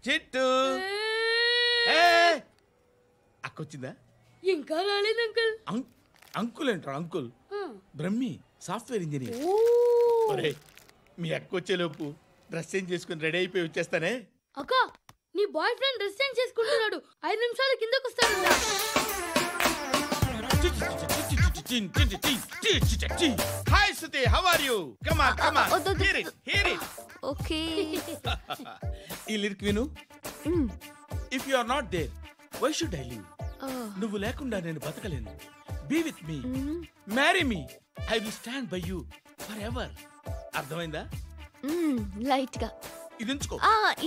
చిట్టు అక్కొచ్చిందా? ఇంకా రాలేదు అంకుల్. అంకుల్ ఏంట్రా అంకుల్? Brahmi software engineer. ఒరే మీ అక్కొచ్చేలోపు డ్రెస్ చేంజ్ చేసుకుని రెడీ అయిపోయి వచ్చేస్తానే. అక్క నీ బాయ్ ఫ్రెండ్ డ్రెస్ చేంజ్ చేసుకుంటున్నాడు, 5 నిమిషాలు కిందకు వస్తాడు. Hi Suti, how are you? Come on come on, hear it. Okay. ఈ లిరిక్ విను. If you are not there why should I live? నువ్వు లేకుండా నేను బతకలేను. Be with me, marry me, I will stand by you forever. అర్థమైందా? Light గా. ఇది ఉంచుకో.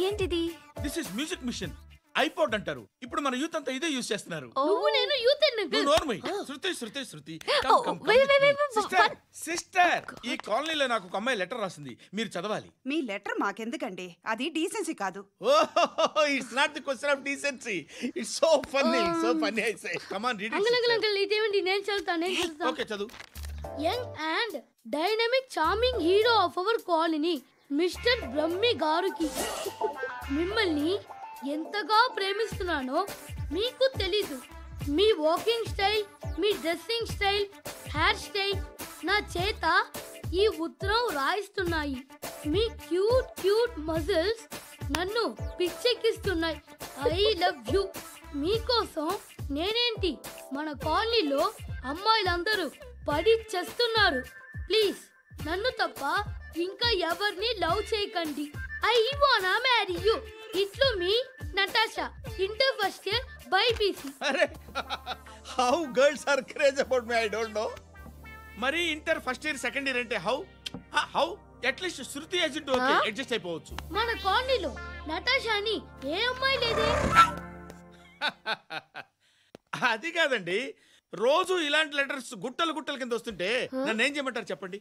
ఏంటిది? This is music machine. IPod అంటారు. ఇప్పుడు మన యూత్ అంతా ఇదే యూజ్ చేస్తున్నారు. నువ్వు నేను యూత్ అంకుల్. నోర్మై. శృతి శృతి శృతి. సిస్టర్, ఈ కాలనీలో నాకు ఒక అమ్మాయి లెటర్ రాసింది, మీరు చదవాలి. మీ లెటర్ మాకెందుకండి, అది డీసెన్సీ కాదు. Oh, it's not the question of decency, it's so funny, so funny. I say come on read it. Uncle ఇదేంటి? నేను చదువుతాను. ఓకే చదువు. Young and dynamic charming hero of our colony mister Brahmi గారికి మిమ్మల్ని ఎంతగా ప్రేమిస్తున్నానో మీకు తెలీదు. మీ వాకింగ్ స్టైల్, మీ డ్రెస్సింగ్ స్టైల్, హెయిర్ స్టైల్ నా చేత ఈ ఉత్తరం రాయిస్తున్నాయి. మీ క్యూట్ క్యూట్ మజిల్స్ నన్ను పిచ్చెక్కిస్తున్నాయి. I love you. మీకోసం నేనేంటి, మన కాలనీలో అమ్మాయిలందరూ పడి చేస్తున్నారు. ప్లీజ్ నన్ను తప్ప ఇంకా ఎవరిని లవ్ చేయకండి. ఐ వానా మ్యారీ యూ. ఇట్లు మీ Natasha, inter first year BiPC. అరే how girls are craze about me, I don't know. మరి inter first year second year అంటే how at least Shruti agent okay adjust అయిపోవచ్చు. మన కాలనీలో నటాషాని ఏ అమ్మాయి లేదే. అది కాదండి, రోజు ఇలాంటి లెటర్స్ గుట్టలు గుట్టల కింద వస్తుంటే నన్ను ఏం చేయమంటారు చెప్పండి?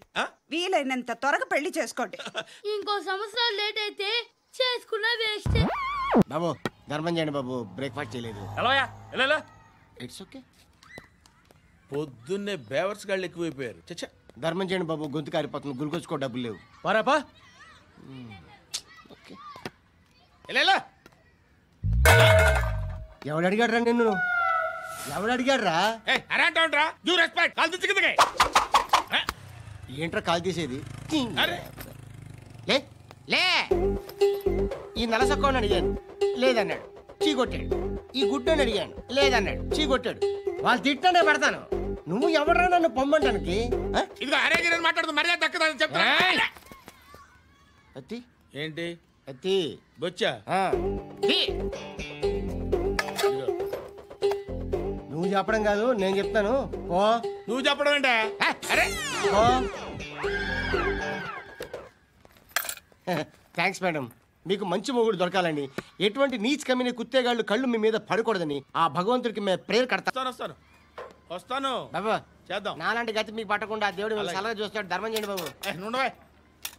వీలైనంత త్వరగా పెళ్లి చేసుకోండి. ఇంకో సంవత్సరాలు లేట్ అయితే చేసుకున్న వేస్ట్. బాబు ధర్మం చేయండి బాబు, బ్రేక్ఫాస్ట్ చేయలేదు. It's okay. పొద్దున్నే బేవర్స్ గాళ్ళు ఎక్కువైపోయారు. చచ్చా, ధర్మం చేయండి బాబు, గొంతు కారిపోతుంది, గురికొచ్చుకో డబ్బులు లేవు. పారాపా. ఓకే. ఎవడు అడిగాడు రా నిన్ను? ఎవడు అడిగాడు రా? ఏంట్రా కాల్ తీసేది? లే లే. ఈ నలసక్కని అడిగాను, లేదన్నాడు, చీ కొట్టాడు. ఈ గుడ్డని అడిగాను, లేదన్నాడు, చీ కొట్టాడు. వాళ్ళు తిట్టానే పెడతాను. నువ్వు ఎవడరా నన్ను పొమ్మంటానికి? మాట్లాడుతూ మర్యాద దక్కదని చెప్తా. అత్తి ఏంటి? అత్తి బొచ్చా? నువ్వు చెప్పడం కాదు, నేను చెప్తాను. ఓ నువ్వు చెప్పడం ఏంటే? Thanks madam. మీకు మంచి మొగుడు దొరకాలని, ఎటువంటి నీచ్ కమ్మిన కుత్తేగాళ్ళు కళ్ళు మీ మీద పడకూడదని ఆ భగవంతుడికి మేము ప్రేయర్ కడతాను. వస్తాను బాబా. చేద్దాం. నాలాంటి గతి మీకు పట్టకుండా దేవుడు మిమ్మల్ని సలహా చూస్తాడు. ధర్మం చేయండి బాబు.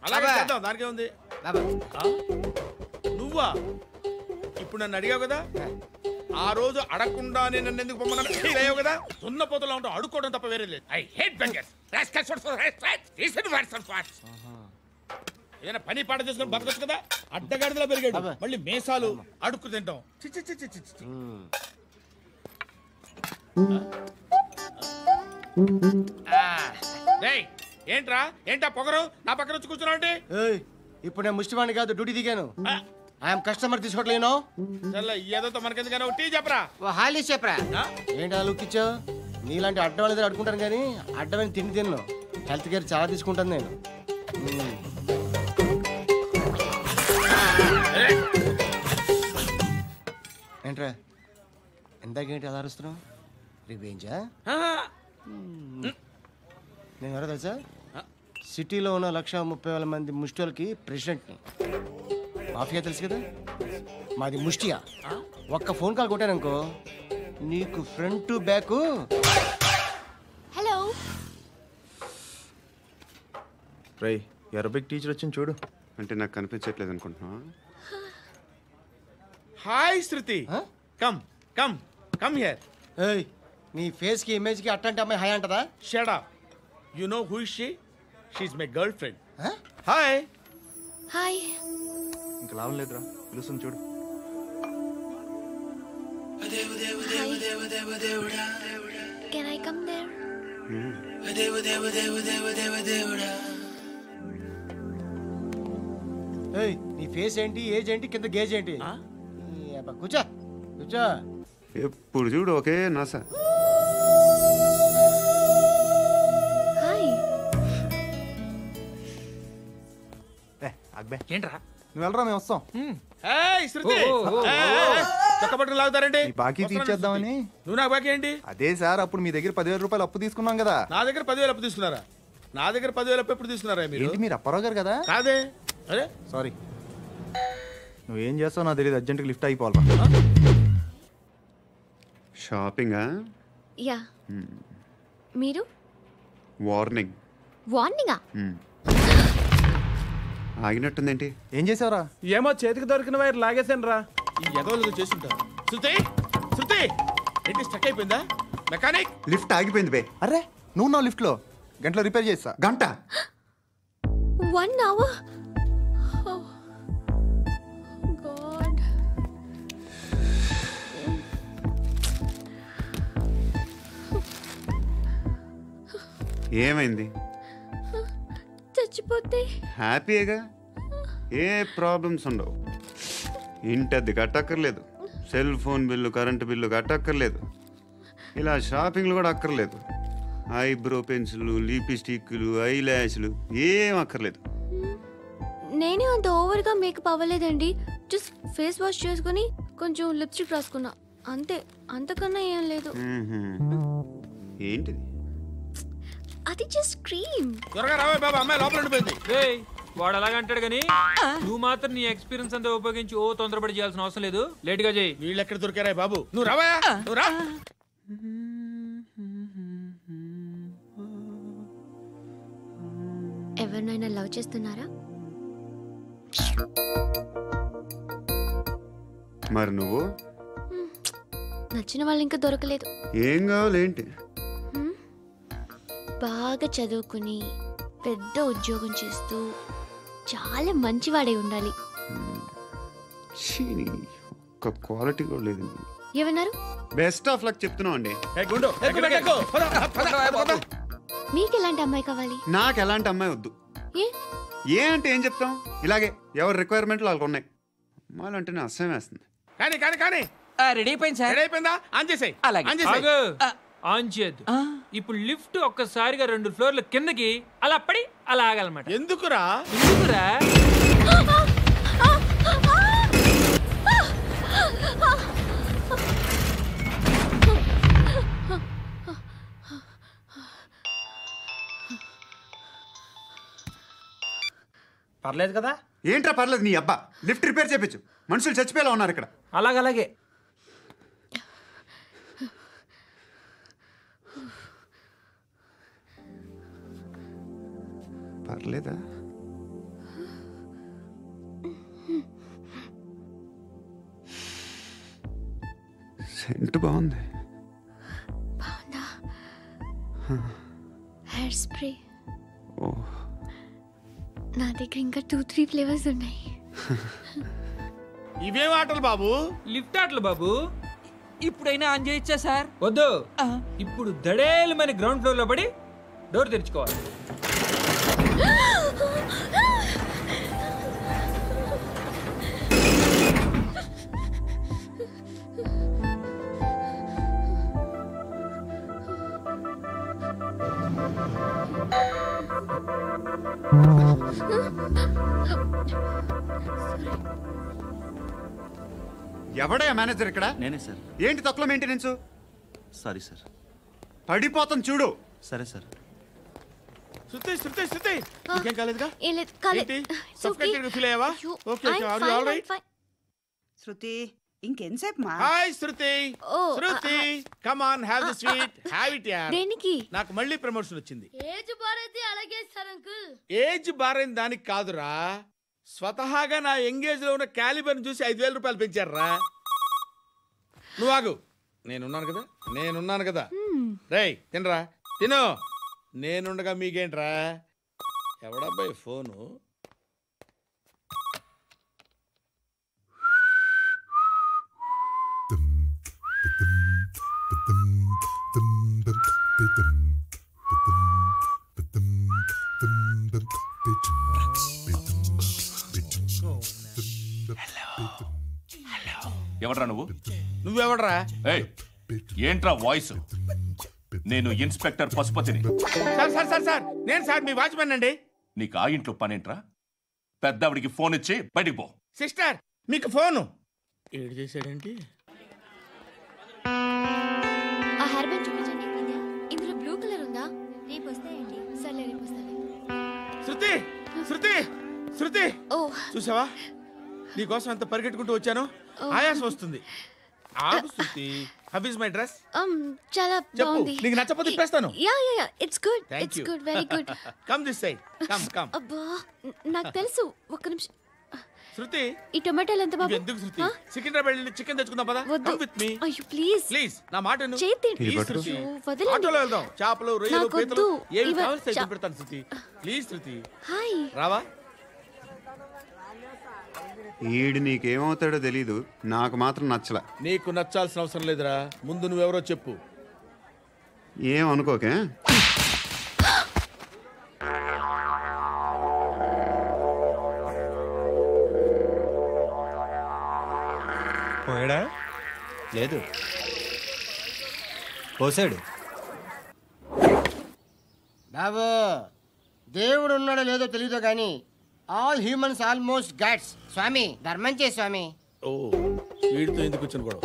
అలాగే చేద్దాం, దానికే ఉంది. బాబా నువ్వా ఇప్పుడు నన్ను అడిగావు కదా, ఆ రోజు అడగకుండానే నన్ను ఎందుకు పొమ్మన్నా ఫీల్ అయ్యావు కదా. సున్న పోతలో ఉంటావు, అడుక్కోవడం తప్ప వేరే లేదు. I hate bangers. ఏదైనా పని పాట చేసుకుని బతకొచ్చు కదా. అడ్డగాడిదలా పెరిగాడు, మళ్ళీ మేసాలు అడుక్కు తింటాం. ఏంట్రా ఏంటా పొగరు నా పక్కన వచ్చి కూర్చున్నావు అంటే? ఇప్పుడు నేను ముష్టివాణి కాదు, డ్యూటీ దిగాను. ఐఎమ్ కస్టమర్ తీసుకోవట్లేను. ఏదో మనకెందుకైనా టీ చెప్పరా. హాలీస్ చెప్పరా. ఏంటి అలా లుక్ ఇచ్చావు? నీలాంటి అడ్డం వాళ్ళ దగ్గర అడుకుంటాను కానీ అడ్డమైన తిండి తిన్ను. హెల్త్ కేర్ చాలా తీసుకుంటాను నేను. ఏంట్రా ఎందాకేంటి అలా అరుస్తున్నావు? రివేంజా? నేను ఎవరో తెలుసా? సిటీలో ఉన్న 130,000 మంది ముష్టిలకి ప్రెసిడెంట్ని. మాఫియా తెలుసు కదా, మాది ముష్టియా. ఒక్క ఫోన్ కాల్ కొట్టాననుకో నీకు front to back. Hello Rai, Arabic teacher వచ్చింది చూడు. అంటే నాకు కనిపించట్లేదు అనుకుంటున్నా. Hi Shruti, come come come here. ఏయ్, నీ ఫేస్ కి ఇమేజ్ కి అట్లాంటి అమ్మాయి హాయ్ అంటదా? Shut up. You know who is she? She is my girlfriend. Hi hi. ఇంకా లాభం లేదురా, పిలుస్తుంది చూడు. Can I come there? ఏయ్, నీ ఫేస్ ఏంటి, ఏజ్ ఏంటి, కింద గేజ్ ఏంటి? కూర్చో కూర్చో. ఎప్పుడు చూడు ఒకే నాస. హాయ్. అక్బే ఏంట్రా? నువ్వు వెళ్ళరా, మేము వస్తాం. ఏయ్ శృతి, చొక్క బట్టలు లాగుతారండి. ఈ బాకీ తీర్చేద్దామని. నువ్వు నాకు బాకీ ఏంటి? అదే సార్, అప్పుడు మీ దగ్గర 10,000 రూపాయలు అప్పు తీసుకున్నాం కదా. నా దగ్గర 10,000 అప్పు తీసుకున్నారా? నా దగ్గర 10,000 అప్పు ఎప్పుడు తీసుకున్నారా మీరు? ఏంటి, మీరు అప్పారావు గారు కదా? కాదే. అరే సారీ. నువ్వేం చేస్తావు నాకు తెలియదు, అర్జెంట్గా లిఫ్ట్ అయిపోవాలి. షాపింగా? యా. మీరు? వార్నింగ్. వార్నింగా? ఆగినట్టుందేంటి? ఏం చేసావురా? ఏమో చేతికి దొరికిన వైర్ లాగేసాను రా. ఈ ఎగవలు చేస్తుంటారు. శృతి, శృతి ఏంటి స్టక్ అయిపోయిందా? మెకానిక్. లిఫ్ట్ ఆగిపోయింది బే. అరే, నువ్వు నా లిఫ్ట్లో గంటలో రిపేర్ చేస్తా. గంట? 1 hour? Oh, God. ఏమైంది? చచ్చిపోతే? హ్యాపీగా, ఏ ప్రాబ్లమ్స్ ఉండవు. ఇంటి అద్దె కట్టక్కర్లేదు, cell phone bill, current bill కట్టక్కర్లేదు, ఇలా షాపింగ్లు కూడా అక్కర్లేదు. ఐబ్రో పెన్సిల్లు, లిప్స్టిక్లు, ఐ ల్యాష్లు ఏం అక్కర్లేదు. నేనే అంత ఓవర్గా మేకప్ అవ్వలేదండి. జస్ట్ ఫేస్ వాష్ చేసుకుని కొంచెం లిప్స్టిక్ రాసుకున్నా అంతే. అంతకన్నా ఏం లేదు. ఏంటిది? అది జస్ట్ క్రీమ్. త్వరగా రావే బాబా, అమ్మాయి లోపల ఉండిపోయింది. వాడు అలాగంటాడు కానీ నువ్వు మాత్రం నీ ఎక్స్పీరియన్స్ అంతా ఉపయోగించి తొందరపడి చేయాల్సిన అవసరం లేదు. లేట్ గా చేయి. వీళ్ళు ఎక్కడ దొరికారా బాబు? నువ్వు రావా, నువ్వు రా. ఎవరినైనా లవ్ చేస్తున్నారా? మరి నువ్వు? నచ్చిన వాళ్ళు ఇంకా దొరకలేదు. ఏం కావాలి ఏంటి? బాగా చదువుకుని పెద్ద ఉద్యోగం చేస్తూ చాలా మంచివాడే ఉండాలి. ఒక్క క్వాలిటీ కూడా లేదు. ఏమన్నారు? బెస్ట్ ఆఫ్ లక్ చెప్తున్నావు అండి. మీకు ఎలాంటి అమ్మాయి కావాలి? నాకు ఎలాంటి అమ్మాయి వద్దు. ఏ అంటే ఏం చెప్తాం, ఇలాగే ఎవరి రిక్వైర్మెంట్లు వాళ్ళకు ఉన్నాయి. అమ్మాయిలు అంటేనే అసహ్యం వేస్తుంది. కానీ కానీ కానీ రెడీ అయిపోయింది సార్. రెడీ అయిపోయిందా? ఆన్ చేసేయ్. ఆన్ చేయద్దు. ఇప్పుడు లిఫ్ట్ ఒక్కసారిగా 2 ఫ్లోర్ల కిందకి అలా పడి అలా ఆగాలన్నమాట. ఎందుకురా? ఎందుకురా? పర్లేదు కదా? ఏంట్రా పర్లేదు నీ అబ్బా. లిఫ్ట్ రిపేర్ చేయించు, మనుషులు చచ్చిపోయేలా ఉన్నారు ఇక్కడ. అలాగే పర్లేదా? సెంట్ బాగుంది. బాగుందా? Hair spray. ఓ, నా దగ్గర ఇంకా 2-3 ఫ్లేవర్స్ ఉన్నాయి. ఇవేం ఆటలు బాబు? లిఫ్ట్ ఆటలు బాబు. ఇప్పుడైనా ఆన్ చేయొచ్చా సార్? వద్దు. ఇప్పుడు దడేలు మన గ్రౌండ్ ఫ్లోర్ లో పడి డోర్ తెరుచుకోవాలి. ఎవడయ్యా మేనేజర్ ఇక్కడ? నేనే సార్. ఏంటి తక్కువ మెయింటెనెన్స్? Sorry sir. పడిపోతాను చూడు. సరే సార్. శృతి, శృతి, శృతి ఇంకేం కాలేదుగా? ఏం లేదు, కాలేదు. ఏంటి? It's okay. Suffocated feel అయ్యావా? అయ్యో, Okay, okay. I'm Are you fine, all right? I'm fine. శృతి, ఇంకెంతసేపు మా? Hi Shruti. Oh, Shruti, come on, have the sweet. Have it యార్. దేనికి? నాకు మళ్ళీ ప్రమోషన్ వచ్చింది. ఏజ్ బారైతే అలాగే సార్ అంకుల్. ఏజ్ బారైన దానికి కాదురా, స్వతహాగా నా ఎంగేజ్ లో ఉన్న క్యాలిబర్ చూసి 5,000 రూపాయలు పెంచారా. నువ్వు ఆగు, నేనున్నాను కదా. రేయ్ తినరా, తిను. నేనుండగా మీకేంట్రా? ఎవడబ్బాయి ఫోను? ఎవడ్రా నువ్వు? నువ్వెవడరా? ఏయ్, ఏంట్రా వాయిస్? నేను ఇన్స్పెక్టర్ పశుపతిని. సార్ నేను సార్ మీ వాచ్మెన్ అండి. నీకు ఆ ఇంట్లో పనేంట్రా? పెద్దవిడికి ఫోన్ ఇచ్చి బయటికి పో. సిస్టర్ మీకు ఫోను ఏడు చేశాడేంటి? ఆ హెయిర్ బ్యాండ్ చూపించండి. ఇందులో బ్లూ కలర్ ఉందా? రేపు వస్తాయండి. సర్లే రేపు వస్తాను. శృతి శృతి శృతి ఓ చూసావా నీకోసం ఎంత పరిగెట్టుకుంటూ వచ్చాను. ఆయాసం వస్తుంది. ఆగు Shruti. How is my dress? చాలా బాగుంది. నీకు నచ్చకపోతే తిప్పేస్తాను. Yeah it's good. Thank it's you. Good. Very good. Come this side. Come అబ్బా నాకు తెలుసు. ఒక్క నిమిషం. శృతి ఈ టొమాటోలు ఎంత బాబు? ఎందుకు శృతి? సికింద్రాబాద్ వెళ్ళి చికెన్ తెచ్చుకుందాం పదా. Come with me. అయ్యో ప్లీజ్ ప్లీజ్ నా మాట విను. చేతి Please, శృతి. వదలండి. ఆటోలో వెళ్దాం. చేపలు రొయ్యలు నాకొద్దు. పీతలు ఏమి ఇవ- కావాలి సైకిల్ పెడతాను శృతి. Please Shruti hi. రావా? ఈడు నీకేమవుతాడో తెలీదు, నాకు మాత్రం నచ్చలా. నీకు నచ్చాల్సిన అవసరం లేదురా. ముందు నువ్వెవరో చెప్పు. ఏం అనుకోకే. పోయాడా? లేదు, పోసాడు. బాబు దేవుడు ఉన్నాడో లేదో తెలీదు కానీ ఆల్ హ్యూమన్స్ ఆల్మోస్ట్ గాడ్స్. స్వామి ధర్మం చే స్వామి. ఓ వీడితో ఎందుకు కూర్చొని కూడా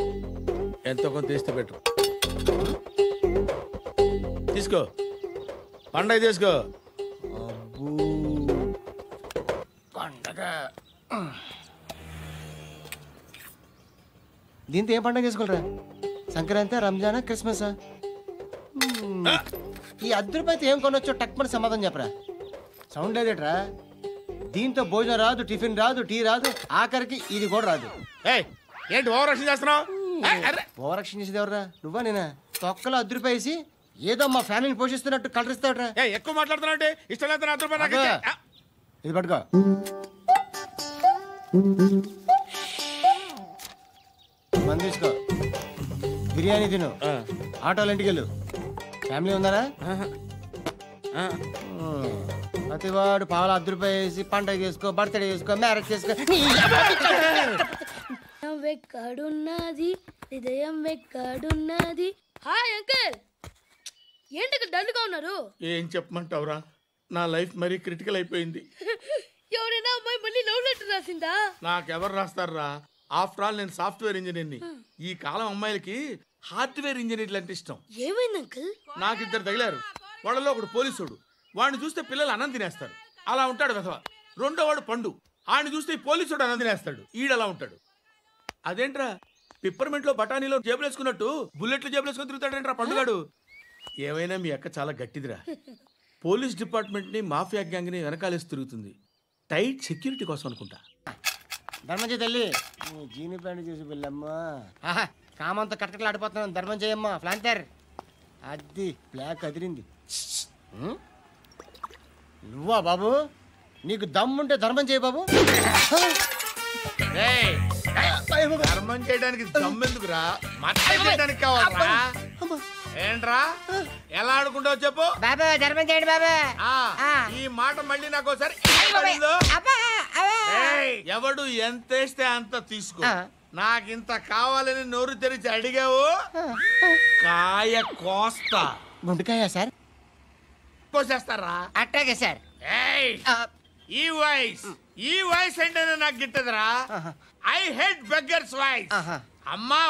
ఎంతో కొంత తీస్తే బెటర్. తీసుకో పండగ తీసుకో. పండగ దీంతో ఏం పండగ చేసుకోలేరా? సంక్రాంతి, రంజానా, క్రిస్మసా? ఈ అద్దరిపైతే ఏం కొనొచ్చో టక్మని సమాధానం చెప్పరా. సౌండ్ లేదేట్రా? దీంతో భోజనం రాదు, టిఫిన్ రాదు, టీ రాదు, ఆఖరికి ఇది కూడా రాదు. ఏయ్ ఏంటి ఓవర్ యాక్షన్ చేస్తున్నావు? ఓవరాక్షన్ చేసేది ఎవరా? నువ్వా నేనా? తొక్కలో అద్దరిపేసి ఏదో మా ఫ్యామిలీని పోషిస్తున్నట్టు కలరిస్తావుట్రా. ఎక్కువ మాట్లాడుతున్నావు. ఇష్టం లేదు నా రూపాయలు నాకు అబ్బా. ఇచ్చే. ఇది పట్టుకో. మంది తీసుకో, బిర్యానీ తిను, ఆటోలు ఇంటికి వెళ్ళు. ఫ్యామిలీ ఉందారా? ప్రతివాడు పావులు ₹10 వేసి పండగ చేసుకో, బర్త్డే చేసుకో, మ్యారేజ్ చేసుకో. ఎక్కడున్నది హృదయం ఎక్కడున్నది? Hi uncle. ఏంటి డల్గా ఉన్నారు? ఏం చెప్పమంటావురా? నా లైఫ్ మరీ క్రిటికల్ అయిపోయింది. ఎవరైనా అమ్మాయి మళ్ళీ లవ్ లెటర్ రాసిందా? నాకెవరు రాస్తారా? ఆఫ్టర్ ఆల్ నేను సాఫ్ట్వేర్ ఇంజనీర్ని. ఈ కాలం అమ్మాయిలకి హార్డ్వేర్ ఇంజనీర్లు అంటే ఇష్టం. ఏమైంది అంకుల్? నాకు ఇద్దరు తగిలారు. వాళ్ళలో ఒకడు పోలీసుడు. వాడిని చూస్తే పిల్లలు అన్నం తినేస్తారు. అలా ఉంటాడు వెధవ. రెండో వాడు పండు. ఆయన చూస్తే ఈ పోలీసుడు అన్నం తినేస్తాడు. ఈడలా ఉంటాడు. అదేంట్రా పిప్పర్మెంట్ లో బఠానీలో జేబులు వేసుకున్నట్టు బుల్లెట్లు జేబులు వేసుకుని తిరుగుతాడేంట్రా పండుగాడు? ఏమైనా మీ అక్క చాలా గట్టిదిరా. పోలీస్ డిపార్ట్మెంట్ ని మాఫియా గ్యాంగ్ ని వెనకాలేసి తిరుగుతుంది. టైట్ సెక్యూరిటీ కోసం అనుకుంటా. ధర్మం చేయి తల్లి. జీని ప్యాంట్ చూసి వెళ్ళమ్మా. కామంతో కట్టకలు ఆడిపోతున్నాను. ధర్మం చేయమ్మా. ఫ్లాంతర్ అది బ్లాక్ అదిరింది. నువ్వా బాబు? నీకు దమ్ముంటే ధర్మం చేయి బాబు. ధర్మం చేయడానికి దమ్మెందుకురా? మర్డర్ చేయడానికి కావాలరా? ఏంట్రా ఎలా ఆడుకుంటావు చెప్పు. బాబా ధర్మం చేయండి బాబా. ఈ మాట మళ్ళీ నాకు ఒకసారి ఎవడు ఎంత వేస్తే అంత తీసుకో. నాకింత కావాలని నోరు తెరిచి అడిగావు, కాయ కోస్తా. గుండెకాయ సార్? కోసేస్తారా? అట్టాగే సార్. ఈ వాయిస్ అంటేనే నాకు గిట్టదురా. I hate beggars voice. అమ్మా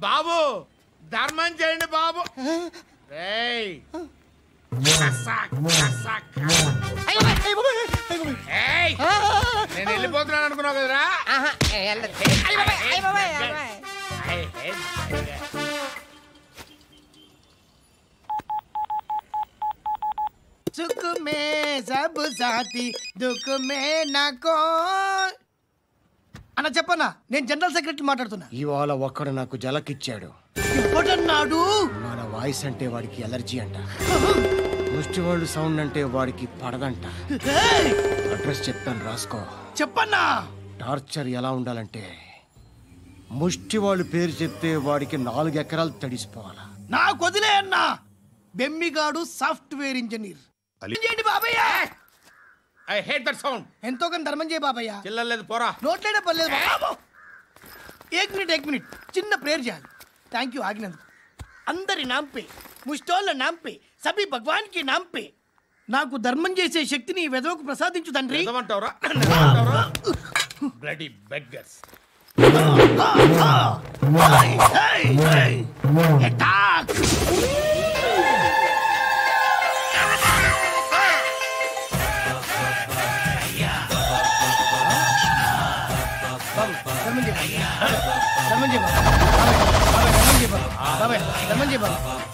బాబు ధర్మం చేయండి బాబు. నేను వెళ్ళిపోతున్నాను అనుకున్నావు కదరా? సుఖ మే సబ్ సాథీ దుఃఖ మే నాకో. అన్న చెప్పన్నా, నేను జనరల్ సెక్రటరీ మాట్లాడుతున్నా. ఇవాళ ఒక్కడు నాకు జలకిచ్చాడు. ఎవడన్నాడు? మన వాయిస్ అంటే వాడికి ఎలర్జీ అంట. ముష్టి వాళ్ళు సౌండ్ అంటే వాడికి పడదంట. అడ్రస్ చెప్తాను రాసుకో. చెప్పన్నా. టార్చర్ ఎలా ఉండాలంటే ముష్టి వాళ్ళు పేరు చెప్తే వాడికి 4 ఎకరాలు తడిసిపోవాలా. నాకు వదిలే అన్నా. బెమ్మిగాడు సాఫ్ట్వేర్ ఇంజనీర్. ఏంటి బాబయ్య? I hate that sound. ఎంతో కొంత ధర్మం చేయ బాబయ్య. చిల్లలేదు పోరా. నోట్లేడే పర్లేదు బాబు. ఏక్ మినిట్ చిన్న ప్రేయర్ చేయాలి. థ్యాంక్ యూ ఆగినందుకు. అందరి నామ్ పే, ముష్టోళ్ళ నామ్ పే, సభీ భగవాన్ కి నామ్ పే నాకు ధర్మం చేసే శక్తిని ఈ వెధవకు ప్రసాదించు తండ్రి. Bloody beggars.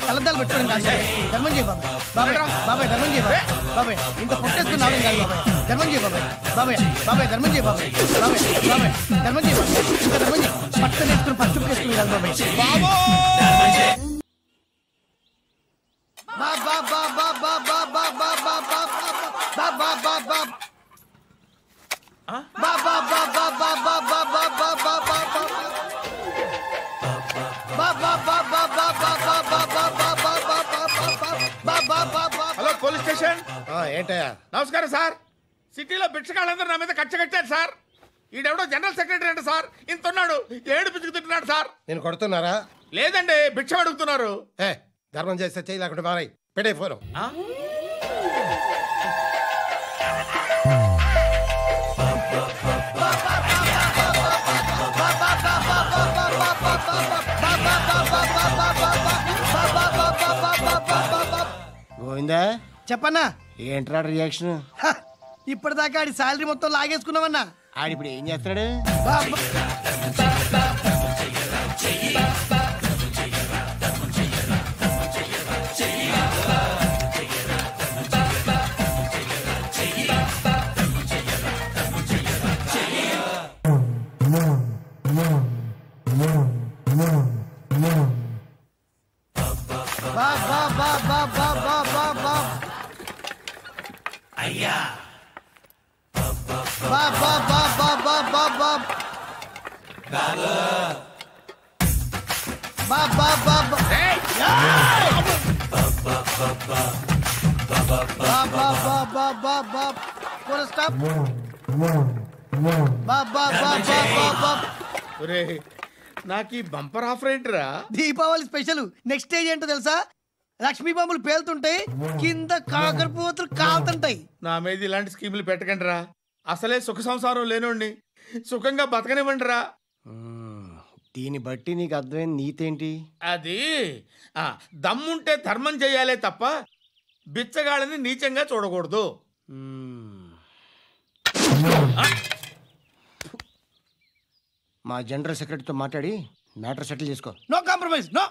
కలద్దాలు పెట్టుకోండి కాదు ధర్మం చేయ బాబాయ్. బాబాయ్ ధర్మం చేయ బాబాయ్. ఇంత పొట్టేసుకుని రావడం కాదు బాబాయ్. ధర్మం చేయ బాబాయ్. బాబాయ్ ధర్మం చేయ బాబాయ్. ధర్మం చేయ బాబాయ్. ఇంకా ధర్మం చేయ. పట్టణ వేసుకుని పట్టు వేసుకుని కాదు బాబాయ్. Hello police station. ఏంటయ్యా? నమస్కారం సార్. సిటీలో బిచ్చగాళ్ళందరూ నా మీద కచ్చ కట్టారు సార్. ఈడెవడో జనరల్ సెక్రటరీ అంట సార్. ఇంత ఉన్నాడు, ఏడు పిచ్చుకు తింటున్నాడు సార్. నేను కొడుతున్నారా? లేదండి, భిక్ష అడుగుతున్నారు. ధర్మం చేస్తే చేయి లేకుండా మారాయి. పెట్టే ఫోన్. గోవిందా చెప్పన్నా. ఏంట్రా రియాక్షన్? ఇప్పటిదాకా ఆడి శాలరీ మొత్తం లాగేసుకున్నావన్నా. ఆడిప్పుడు ఏం చేస్తున్నాడు? అయ్యా నాకు ఈ బంపర్ ఆఫర్ ఏంటిరా? దీపావళి స్పెషల్. నెక్స్ట్ స్టేజ్ ఏంటో తెలుసా? లక్ష్మీ బాంబులు పేలుతుంటాయి, కింద కాకరపువ్వతులు కాలుతుంటాయి. నా మీద ఇలాంటి స్కీములు పెట్టకండి రా. అసలే సుఖ సంసారం లేనోండి, సుఖంగా బతకనివ్వండి రా. దీన్ని బట్టి నీకు అర్థమైన నీతేంటి? అది దమ్ముంటే ధర్మం చేయాలే తప్ప బిచ్చగాళ్ళని నీచంగా చూడకూడదు. మా జనరల్ సెక్రటరీతో మాట్లాడి మ్యాటర్ సెటిల్ చేసుకో. No compromise. No.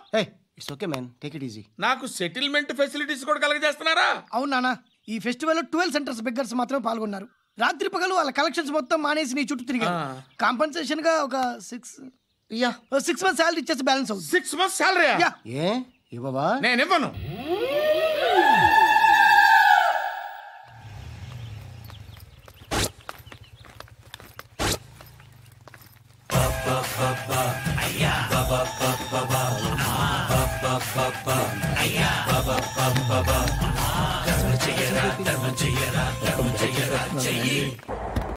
It's okay man, take it easy. నాకు సెటిల్మెంట్ ఫెసిలిటీస్ కూడా కలగజేస్తున్నారా? అవును నాన్న. ఈ ఫెస్టివల్ 12 సెంటర్స్ బెగ్గర్స్ మాత్రమే పాల్గొన్నారు. రాత్రి పగలు వాళ్ళ కలెక్షన్స్ మొత్తం మానేసి నీ చుట్టూ తిరిగారు. కాంపన్సేషన్ గా ఒక 6 months సాలరీ ఇచ్చేసి బ్యాలెన్స్ అవుతుంది. 6 months సాలరీ? ఏ ఇవ్వవా? నేను ఇవ్వను.